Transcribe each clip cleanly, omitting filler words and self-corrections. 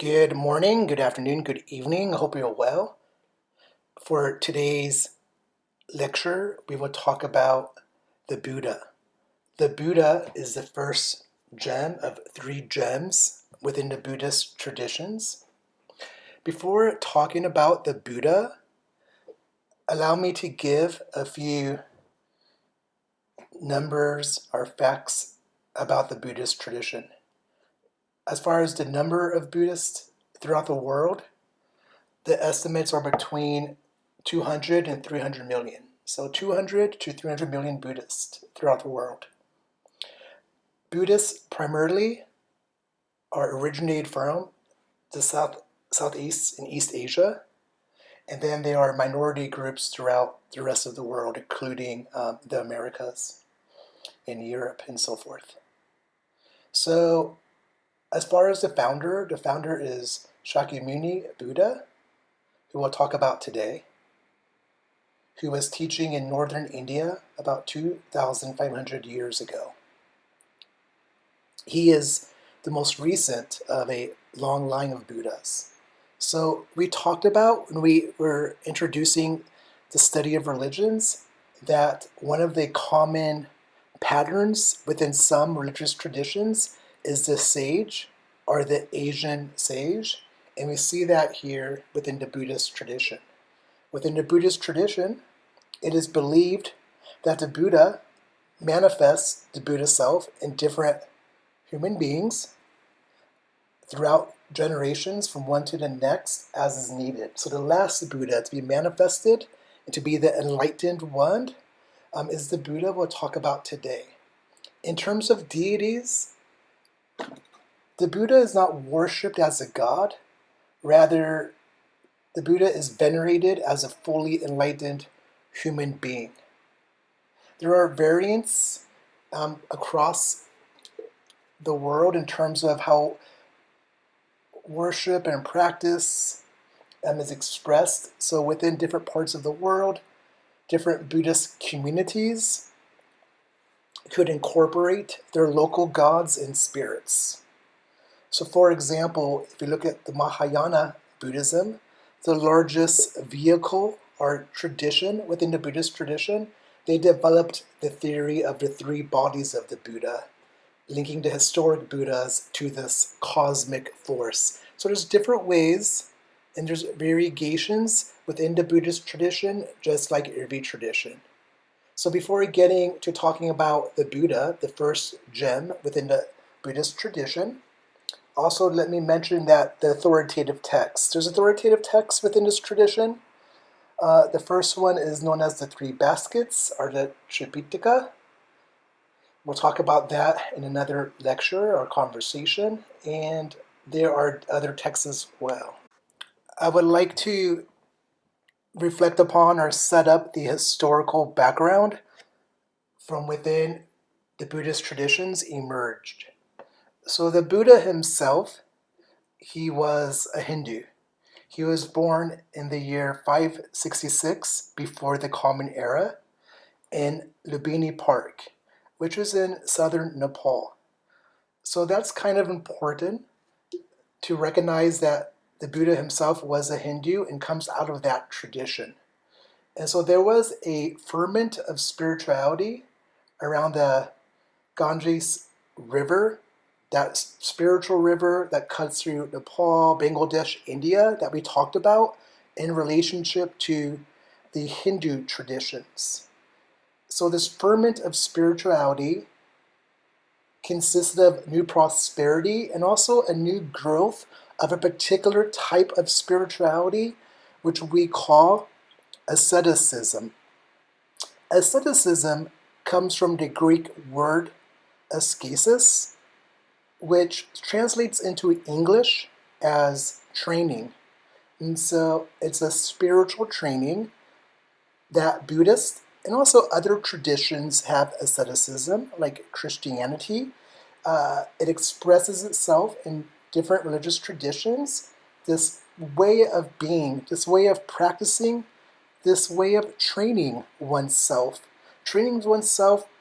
Good morning, good afternoon, good evening. I hope you're well. For today's lecture, we will talk about the Buddha. The Buddha is the first gem of three gems within the Buddhist traditions. Before talking about the Buddha, allow me to give a few numbers or facts about the Buddhist tradition. As far as the number of Buddhists throughout the world, the estimates are between 200 and 300 million. So 200 to 300 million Buddhists throughout the world. Buddhists primarily are originated from the Southeast and East Asia, and then there are minority groups throughout the rest of the world, including the Americas and Europe and so forth. So as far as the founder is Shakyamuni Buddha, who we'll talk about today, who was teaching in northern India about 2,500 years ago. He is the most recent of a long line of Buddhas. So we talked about, when we were introducing the study of religions, that one of the common patterns within some religious traditions is the sage, or the Asian sage, and we see that here within the Buddhist tradition. Within the Buddhist tradition, it is believed that the Buddha manifests the Buddha self in different human beings throughout generations from one to the next as is needed. So the last Buddha to be manifested and to be the enlightened one is the Buddha we'll talk about today. In terms of deities, the Buddha is not worshipped as a god. Rather, the Buddha is venerated as a fully enlightened human being. There are variants across the world in terms of how worship and practice is expressed. So within different parts of the world, different Buddhist communities could incorporate their local gods and spirits. So for example, if you look at the Mahayana Buddhism, the largest vehicle or tradition within the Buddhist tradition, they developed the theory of the three bodies of the Buddha, linking the historic Buddhas to this cosmic force. So there's different ways and there's variegations within the Buddhist tradition, just like every tradition. So before getting to talking about the Buddha, the first gem within the Buddhist tradition, also let me mention that the authoritative texts. There's authoritative texts within this tradition. The first one is known as the Three Baskets, or the Tripitaka. We'll talk about that in another lecture or conversation, and there are other texts as well. I would like to reflect upon or set up the historical background from within the Buddhist traditions emerged. So the Buddha himself, he was a Hindu. He was born in the year 566 before the Common Era in Lumbini Park, which was in southern Nepal. So that's kind of important to recognize that the Buddha himself was a Hindu and comes out of that tradition. And so there was a ferment of spirituality around the Ganges River, that spiritual river that cuts through Nepal, Bangladesh, India, that we talked about in relationship to the Hindu traditions. So this ferment of spirituality consisted of new prosperity and also a new growth of a particular type of spirituality, which we call asceticism. Asceticism comes from the Greek word askesis, which translates into English as training. And so it's a spiritual training that Buddhists and also other traditions have asceticism, like Christianity. It expresses itself in different religious traditions, this way of being, this way of practicing, this way of training oneself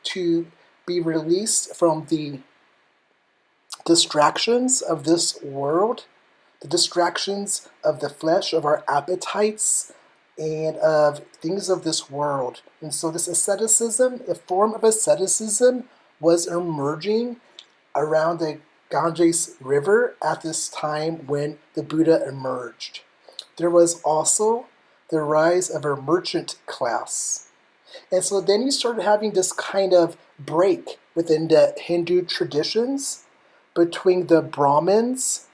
to be released from the distractions of this world the distractions of the flesh, of our appetites, and of things of this world. And so this asceticism, a form of asceticism, was emerging around the Ganges River at this time when the Buddha emerged. There was also the rise of a merchant class. And so then you started having this kind of break within the Hindu traditions between the Brahmins.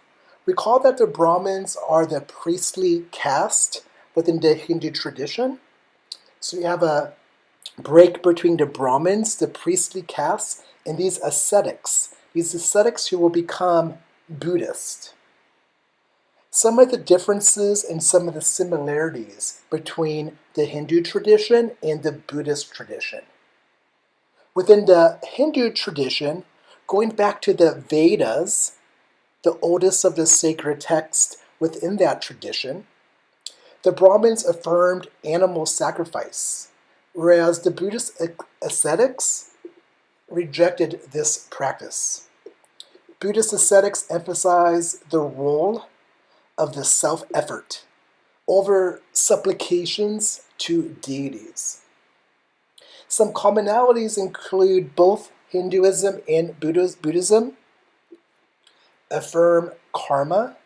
We call that the Brahmins are the priestly caste within the Hindu tradition. So you have a break between the Brahmins, the priestly caste, and these ascetics who will become Buddhist. Some of the differences and some of the similarities between the Hindu tradition and the Buddhist tradition. Within the Hindu tradition, going back to the Vedas, the oldest of the sacred texts within that tradition, the Brahmins affirmed animal sacrifice, whereas the Buddhist ascetics rejected this practice. Buddhist ascetics emphasize the role of the self-effort over supplications to deities. Some commonalities include both Hinduism and Buddhism affirm karma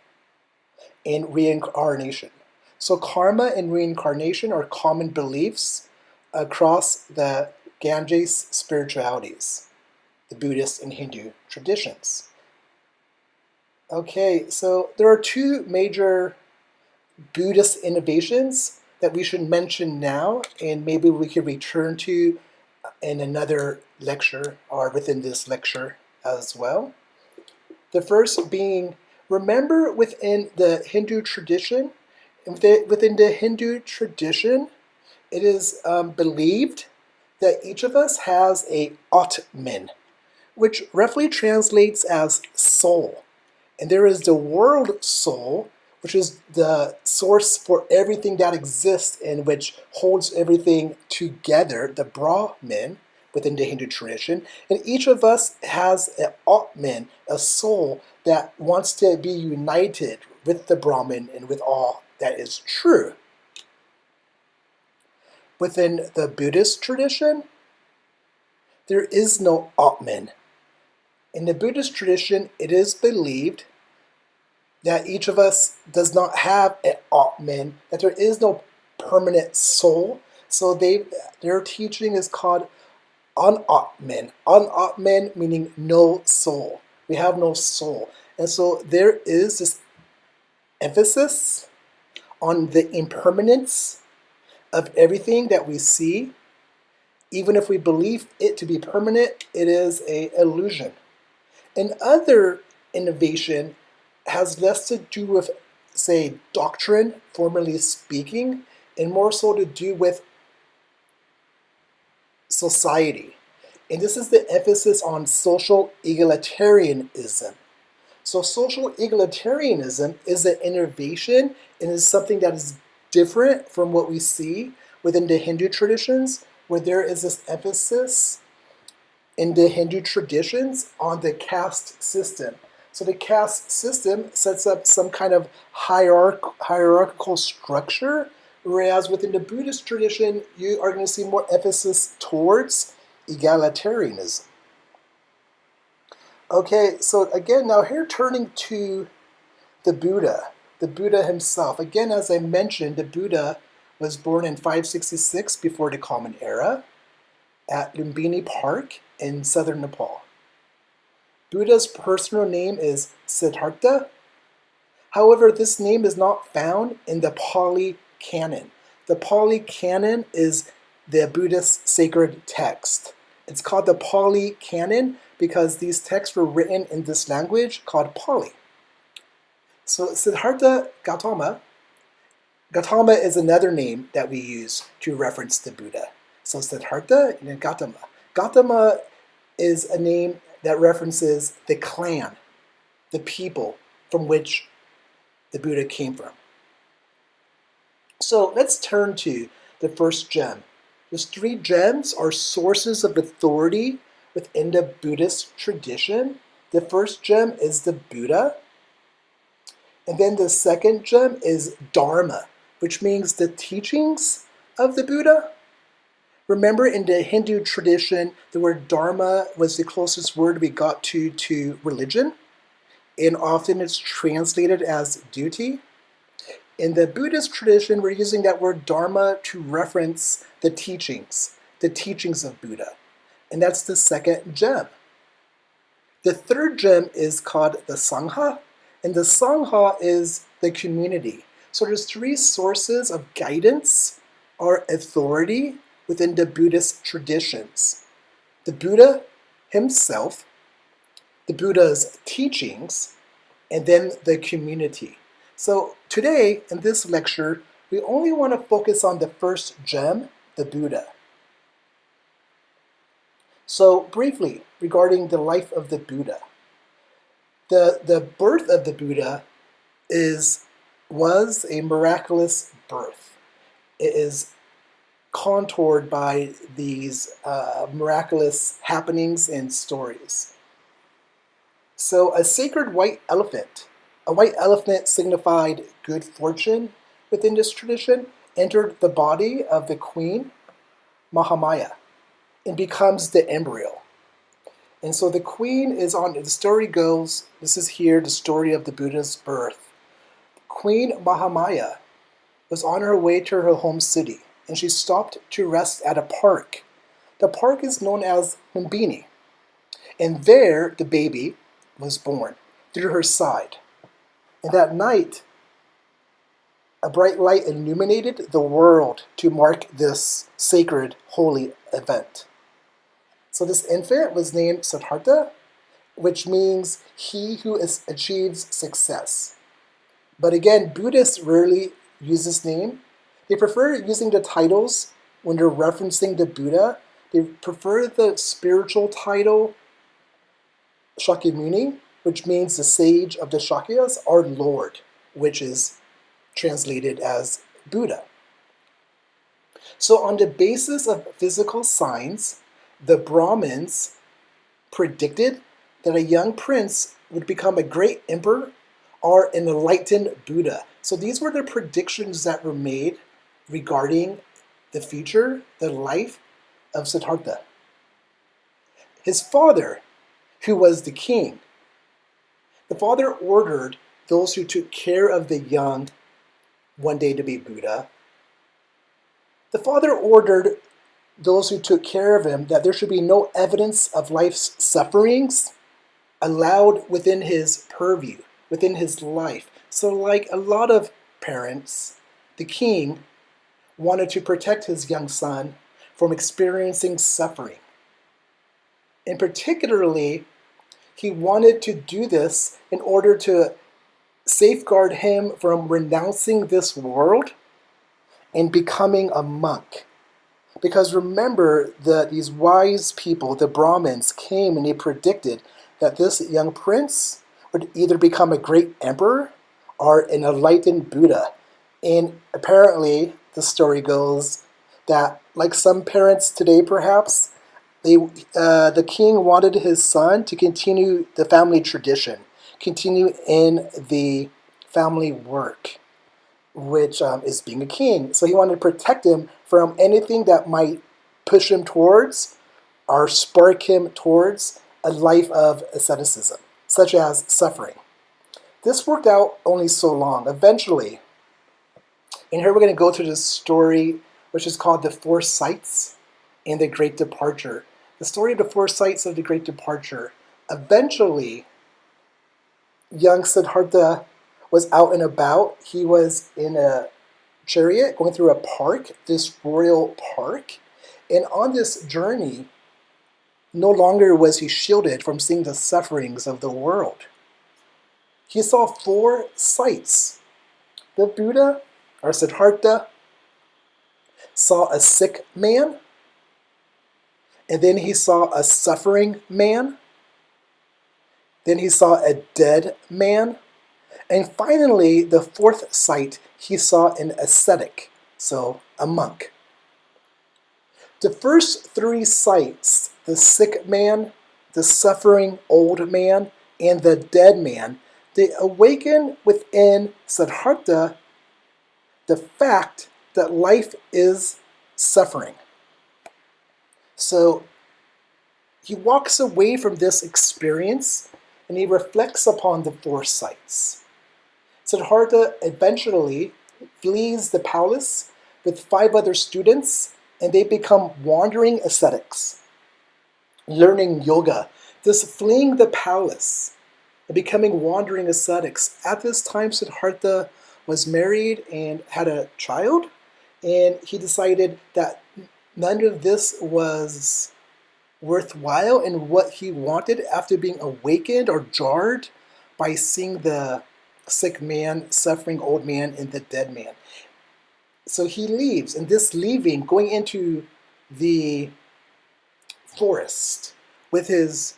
and reincarnation. So karma and reincarnation are common beliefs across the Ganges spiritualities, the Buddhist and Hindu traditions. Okay, so there are two major Buddhist innovations that we should mention now, and maybe we could return to in another lecture or within this lecture as well. The first being, remember within the Hindu tradition, it is believed that each of us has a Atman, which roughly translates as soul. And there is the world soul, which is the source for everything that exists and which holds everything together, the Brahman within the Hindu tradition. And each of us has an Atman, a soul that wants to be united with the Brahman and with all that is true. Within the Buddhist tradition, there is no Atman. In the Buddhist tradition, it is believed that each of us does not have an Atman, that there is no permanent soul. So their teaching is called Anatman. Anatman meaning no soul. We have no soul. And so there is this emphasis on the impermanence of everything that we see. Even if we believe it to be permanent, it is an illusion. Another innovation has less to do with, say, doctrine, formally speaking, and more so to do with society. And this is the emphasis on social egalitarianism. So social egalitarianism is an innovation and is something that is different from what we see within the Hindu traditions, where there is this emphasis in the Hindu traditions on the caste system. So the caste system sets up some kind of hierarchical structure, whereas within the Buddhist tradition, you are going to see more emphasis towards egalitarianism. Okay, so again, now here turning to the Buddha himself. Again, as I mentioned, the Buddha was born in 566 before the Common Era at Lumbini Park in southern Nepal. Buddha's personal name is Siddhartha. However, this name is not found in the Pali Canon. The Pali Canon is the Buddhist sacred text. It's called the Pali Canon because these texts were written in this language called Pali. So Siddhartha Gautama is another name that we use to reference the Buddha. So Siddhartha and then Gautama. Gautama is a name that references the clan, the people from which the Buddha came from. So let's turn to the first gem. These three gems are sources of authority within the Buddhist tradition. The first gem is the Buddha. And then the second gem is Dharma, which means the teachings of the Buddha. Remember, in the Hindu tradition, the word Dharma was the closest word we got to religion, and often it's translated as duty. In the Buddhist tradition, we're using that word Dharma to reference the teachings of Buddha. And that's the second gem. The third gem is called the Sangha, and the Sangha is the community. So there's three sources of guidance or authority within the Buddhist traditions: the Buddha himself, the Buddha's teachings, and then the community. So today, in this lecture, we only want to focus on the first gem, the Buddha. So briefly, regarding the life of the Buddha. The birth of the Buddha was a miraculous birth. It is contoured by these miraculous happenings and stories. So a sacred white elephant, a white elephant signified good fortune within this tradition, entered the body of the queen, Mahamaya, and becomes the embryo. And so the queen is on, the story goes, this is here the story of the Buddha's birth. Queen Mahamaya was on her way to her home city, and she stopped to rest at a park. The park is known as Lumbini, and there the baby was born through her side. And that night, a bright light illuminated the world to mark this sacred, holy event. So this infant was named Siddhartha, which means he who achieves success. But again, Buddhists rarely use this name. They prefer using the titles when they're referencing the Buddha. They prefer the spiritual title, Shakyamuni, which means the sage of the Shakyas, our Lord, which is translated as Buddha. So on the basis of physical signs, the Brahmins predicted that a young prince would become a great emperor or an enlightened Buddha. So these were the predictions that were made regarding the future, the life of Siddhartha. His father, who was the king, the father ordered those who took care of the young one day to be Buddha. The father ordered those who took care of him that there should be no evidence of life's sufferings allowed within his purview, within his life. So like a lot of parents, the king wanted to protect his young son from experiencing suffering. And particularly, he wanted to do this in order to safeguard him from renouncing this world and becoming a monk. Because remember that these wise people, the Brahmins, came and they predicted that this young prince would either become a great emperor or an enlightened Buddha. And apparently, the story goes that, like some parents today perhaps, the king wanted his son to continue the family tradition, continue in the family work, which is being a king. So he wanted to protect him from anything that might push him towards or spark him towards a life of asceticism, such as suffering. This worked out only so long. Eventually, and here we're going to go to this story, which is called The Four Sights and the Great Departure. The story of the Four Sights of the Great Departure. Eventually, young Siddhartha was out and about. He was in a chariot going through a park, this royal park. And on this journey, no longer was he shielded from seeing the sufferings of the world. He saw four sights. The Buddha, or Siddhartha, saw a sick man, and then he saw a suffering man, then he saw a dead man, and finally, the fourth sight, he saw an ascetic, so a monk. The first three sights, the sick man, the suffering old man, and the dead man, they awaken within Siddhartha the fact that life is suffering. So he walks away from this experience and he reflects upon the four sights. Siddhartha eventually flees the palace with 5 other students, and they become wandering ascetics, learning yoga. This fleeing the palace and becoming wandering ascetics. At this time, Siddhartha was married and had a child, and he decided that none of this was worthwhile and what he wanted after being awakened or jarred by seeing the sick man, suffering old man, and the dead man. So he leaves, and this leaving, going into the forest with his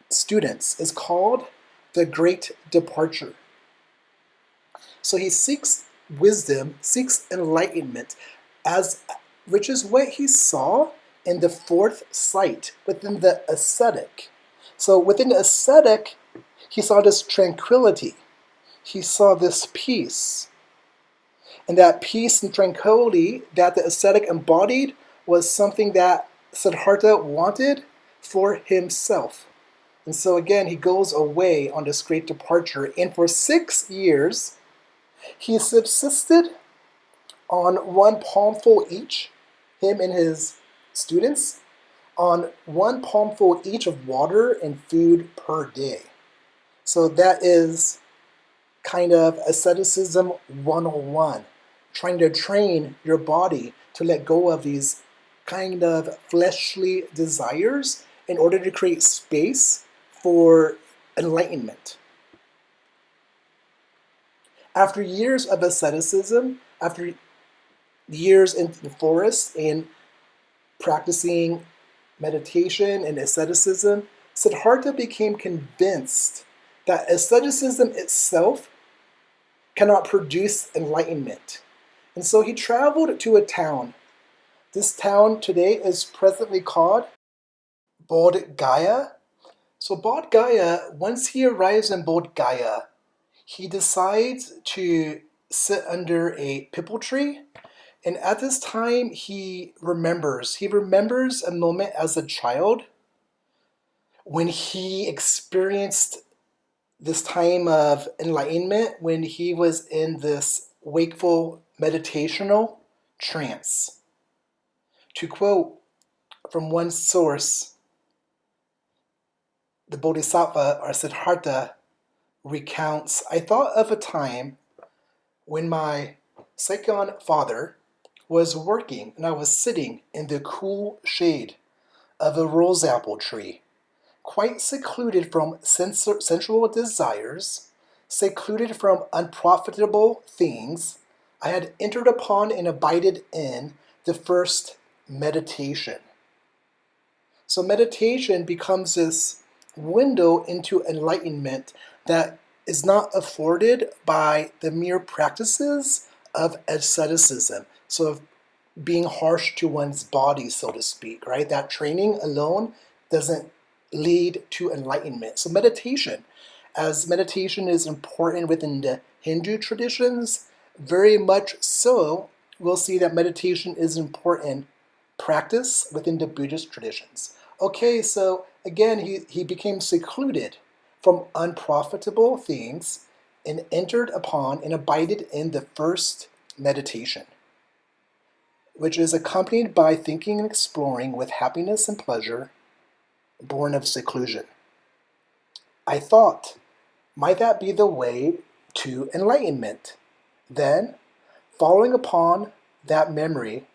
students, is called the Great Departure. So he seeks wisdom, seeks enlightenment, which is what he saw in the 4th sight within the ascetic. So within the ascetic, he saw this tranquility. He saw this peace. And that peace and tranquility that the ascetic embodied was something that Siddhartha wanted for himself. And so again, he goes away on this great departure. And for 6 years, he subsisted on 1 palmful each, him and his students, on 1 palmful each of water and food per day. So that is kind of asceticism 101, trying to train your body to let go of these kind of fleshly desires in order to create space for enlightenment. After years of asceticism, after years in the forest and practicing meditation and asceticism, Siddhartha became convinced that asceticism itself cannot produce enlightenment. And so he traveled to a town. This town today is presently called Bodh Gaya. So Bodh Gaya, once he arrives in Bodh Gaya, he decides to sit under a pipal tree. And at this time, he remembers a moment as a child when he experienced this time of enlightenment, when he was in this wakeful meditational trance. To quote from one source, the Bodhisattva, or Siddhartha, recounts, "I thought of a time when my Saigon father was working and I was sitting in the cool shade of a rose apple tree, quite secluded from sensual desires, secluded from unprofitable things. I had entered upon and abided in the first meditation." So meditation becomes this window into enlightenment that is not afforded by the mere practices of asceticism. So of being harsh to one's body, so to speak, right? That training alone doesn't lead to enlightenment. So meditation, as meditation is important within the Hindu traditions, very much so, we'll see that meditation is important practice within the Buddhist traditions. Okay, so again, he became secluded from unprofitable things and entered upon and abided in the first meditation, which is accompanied by thinking and exploring with happiness and pleasure, born of seclusion. I thought, might that be the way to enlightenment? Then, following upon that memory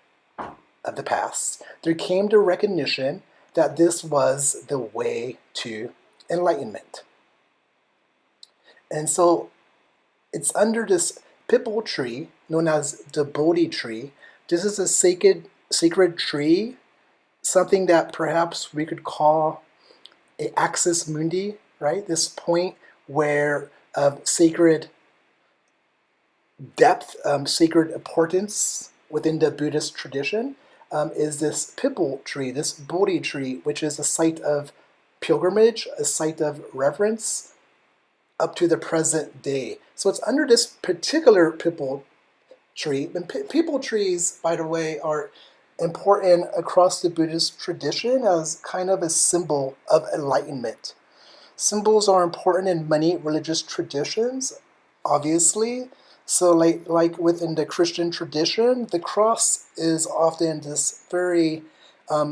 of the past, there came the recognition that this was the way to enlightenment. And so it's under this pipal tree known as the Bodhi tree. This is a sacred tree, something that perhaps we could call a axis mundi, right? This point where sacred depth, sacred importance within the Buddhist tradition is this pipal tree, this Bodhi tree, which is a site of pilgrimage, a site of reverence, up to the present day. So it's under this particular pipal tree. And pipal trees, by the way, are important across the Buddhist tradition as kind of a symbol of enlightenment. Symbols are important in many religious traditions, obviously. So like within the Christian tradition, the cross is often this very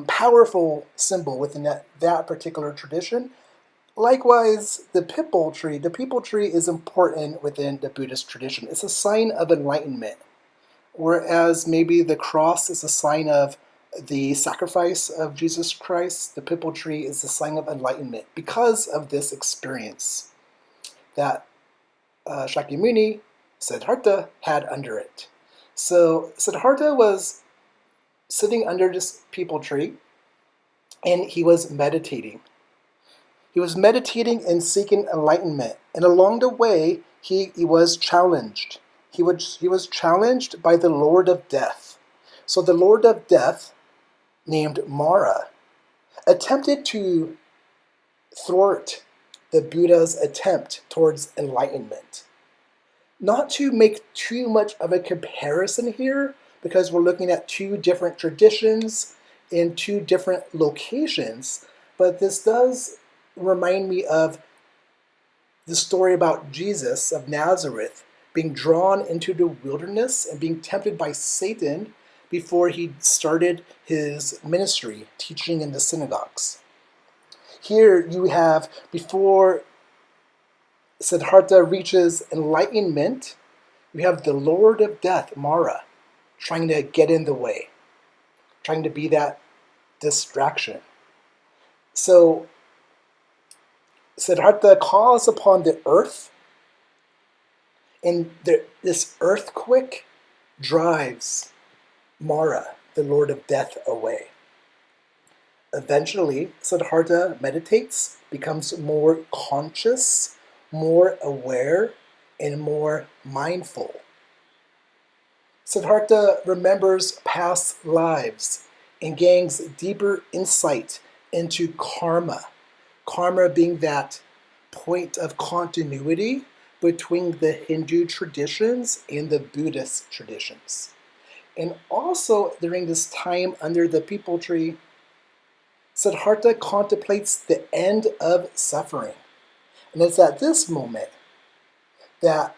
powerful symbol within that particular tradition. Likewise, the pipal tree is important within the Buddhist tradition. It's a sign of enlightenment, whereas maybe the cross is a sign of the sacrifice of Jesus Christ. The pipal tree is a sign of enlightenment because of this experience that Shakyamuni, Siddhartha, had under it. So Siddhartha was sitting under this pipal tree, and he was meditating. He was meditating and seeking enlightenment, and along the way, he was challenged. He was challenged by the Lord of Death. So the Lord of Death, named Mara, attempted to thwart the Buddha's attempt towards enlightenment. Not to make too much of a comparison here, because we're looking at two different traditions in two different locations, but this does remind me of the story about Jesus of Nazareth being drawn into the wilderness and being tempted by Satan before he started his ministry, teaching in the synagogues. Here you have, before Siddhartha reaches enlightenment, you have the Lord of Death, Mara, trying to get in the way, trying to be that distraction. So Siddhartha calls upon the earth, and this earthquake drives Mara, the Lord of Death, away. Eventually, Siddhartha meditates, becomes more conscious, more aware, and more mindful. Siddhartha remembers past lives and gains deeper insight into karma. Karma being that point of continuity between the Hindu traditions and the Buddhist traditions. And also during this time under the pipal tree, Siddhartha contemplates the end of suffering. And it's at this moment that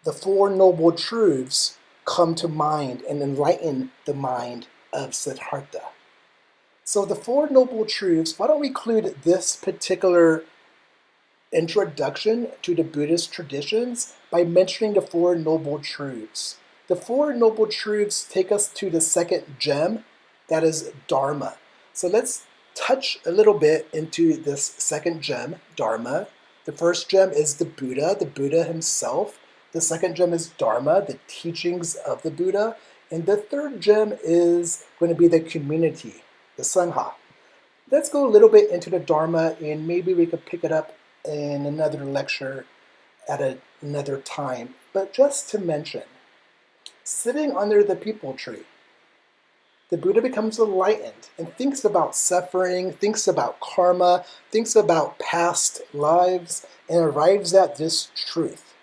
the Four Noble Truths come to mind and enlighten the mind of Siddhartha. So the Four Noble Truths, why don't we include this particular introduction to the Buddhist traditions by mentioning the Four Noble Truths. The Four Noble Truths take us to the second gem, that is Dharma. So let's touch a little bit into this second gem, Dharma. The first gem is the Buddha himself. The second gem is Dharma, the teachings of the Buddha. And the third gem is going to be the community, the Sangha. Let's go a little bit into the Dharma, and maybe we could pick it up in another lecture at another time. But just to mention, sitting under the pipal tree, the Buddha becomes enlightened and thinks about suffering, thinks about karma, thinks about past lives, and arrives at this truth.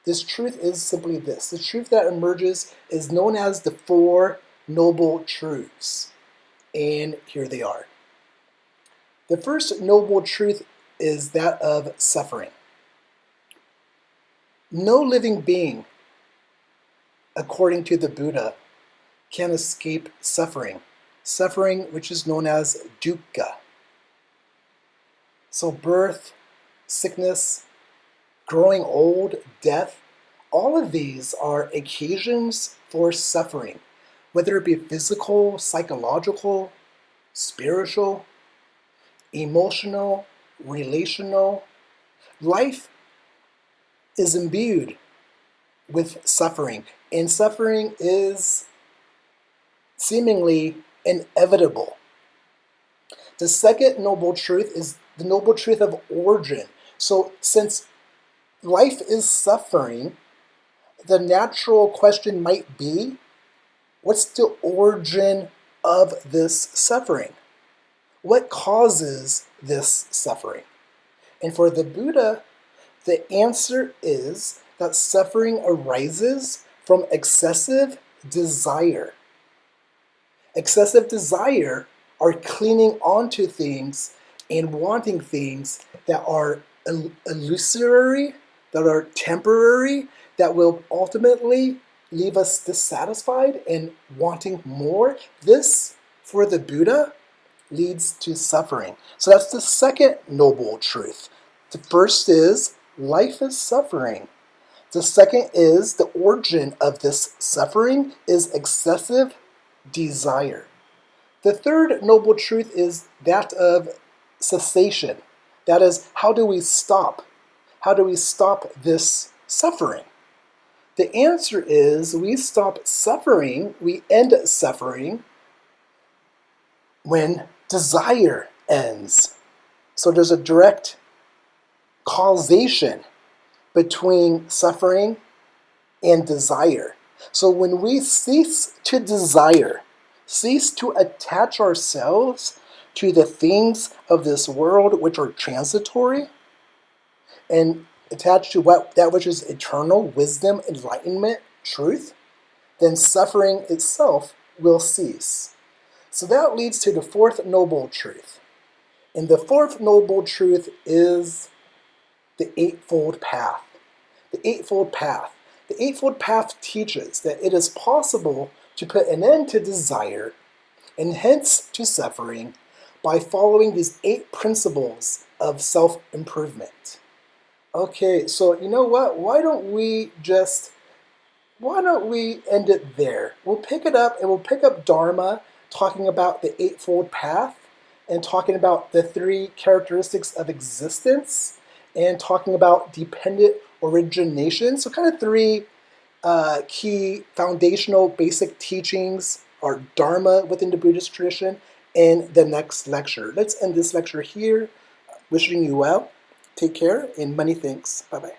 This truth is simply this. The truth that emerges is known as the Four Noble Truths. And here they are. The first noble truth is that of suffering. No living being, according to the Buddha, can escape suffering. Suffering which is known as dukkha. So birth, sickness, growing old, death, all of these are occasions for suffering, whether it be physical, psychological, spiritual, emotional, relational. Life is imbued with suffering, and suffering is seemingly inevitable. The second noble truth is the noble truth of origin. So since life is suffering, the natural question might be, what's the origin of this suffering? What causes this suffering? And for the Buddha, The answer is that suffering arises from excessive desire. Excessive desire are clinging onto things and wanting things that are illusory, that are temporary, that will ultimately leave us dissatisfied and wanting more. This, for the Buddha, leads to suffering. So that's the second noble truth. The first is life is suffering. The second is the origin of this suffering is excessive desire. The third noble truth is that of cessation. That is, how do we stop? How do we stop this suffering? The answer is we stop suffering, we end suffering when desire ends. So there's a direct causation between suffering and desire. So when we cease to desire, cease to attach ourselves to the things of this world which are transitory, and attach to that which is eternal, wisdom, enlightenment, truth, then suffering itself will cease. So that leads to the fourth noble truth. And the fourth noble truth is the Eightfold Path. The Eightfold Path. The Eightfold Path teaches that it is possible to put an end to desire and hence to suffering by following these 8 principles of self-improvement. Okay, so you know what? Why don't we end it there? We'll pick it up and we'll pick up Dharma, talking about the Eightfold Path and talking about the 3 characteristics of existence and talking about dependent origination. So kind of 3 key foundational basic teachings or Dharma within the Buddhist tradition in the next lecture. Let's end this lecture here. Wishing you well. Take care and many thanks. Bye-bye.